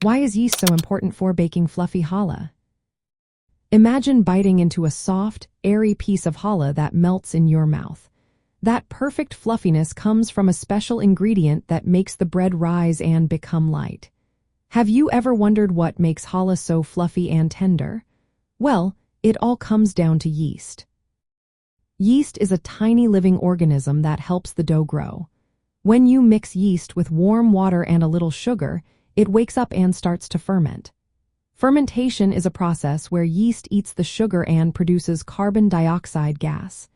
Why is yeast so important for baking fluffy challah? Imagine biting into a soft, airy piece of challah that melts in your mouth. That perfect fluffiness comes from a special ingredient that makes the bread rise and become light. Have you ever wondered what makes challah so fluffy and tender? Well, it all comes down to yeast. Yeast is a tiny living organism that helps the dough grow. When you mix yeast with warm water and a little sugar, it wakes up and starts to ferment. Fermentation is a process where yeast eats the sugar and produces carbon dioxide gas.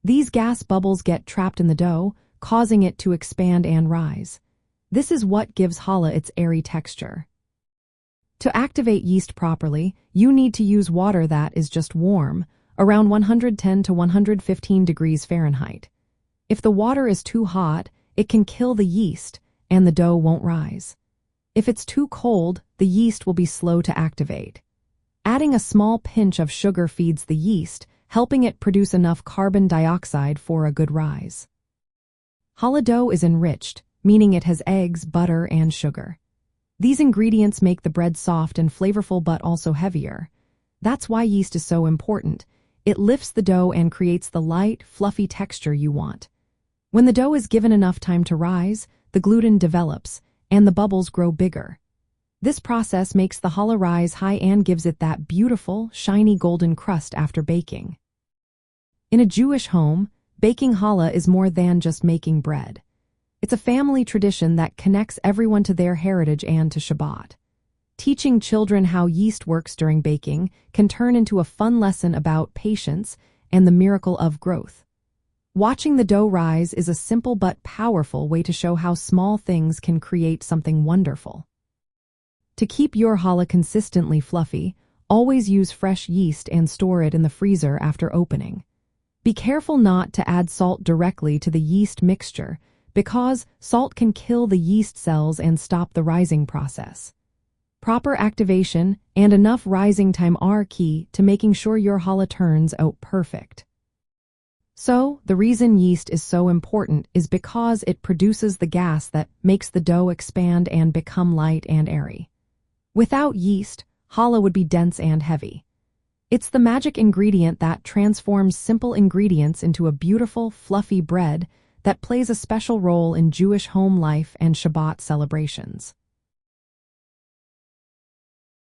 These gas bubbles get trapped in the dough, causing it to expand and rise. This is what gives challah its airy texture. To activate yeast properly, you need to use water that is just warm, around 110 to 115 degrees Fahrenheit. If the water is too hot, it can kill the yeast, and the dough won't rise. If it's too cold, the yeast will be slow to activate. Adding a small pinch of sugar feeds the yeast, helping it produce enough carbon dioxide for a good rise. Challah dough is enriched, meaning it has eggs, butter, and sugar. These ingredients make the bread soft and flavorful but also heavier. That's why yeast is so important. It lifts the dough and creates the light, fluffy texture you want. When the dough is given enough time to rise, the gluten develops, and the bubbles grow bigger. This process makes the challah rise high and gives it that beautiful, shiny golden crust after baking. In a Jewish home, baking challah is more than just making bread. It's a family tradition that connects everyone to their heritage and to Shabbat. Teaching children how yeast works during baking can turn into a fun lesson about patience and the miracle of growth. Watching the dough rise is a simple but powerful way to show how small things can create something wonderful. To keep your challah consistently fluffy, always use fresh yeast and store it in the freezer after opening. Be careful not to add salt directly to the yeast mixture because salt can kill the yeast cells and stop the rising process. Proper activation and enough rising time are key to making sure your challah turns out perfect. So, the reason yeast is so important is because it produces the gas that makes the dough expand and become light and airy. Without yeast, challah would be dense and heavy. It's the magic ingredient that transforms simple ingredients into a beautiful, fluffy bread that plays a special role in Jewish home life and Shabbat celebrations.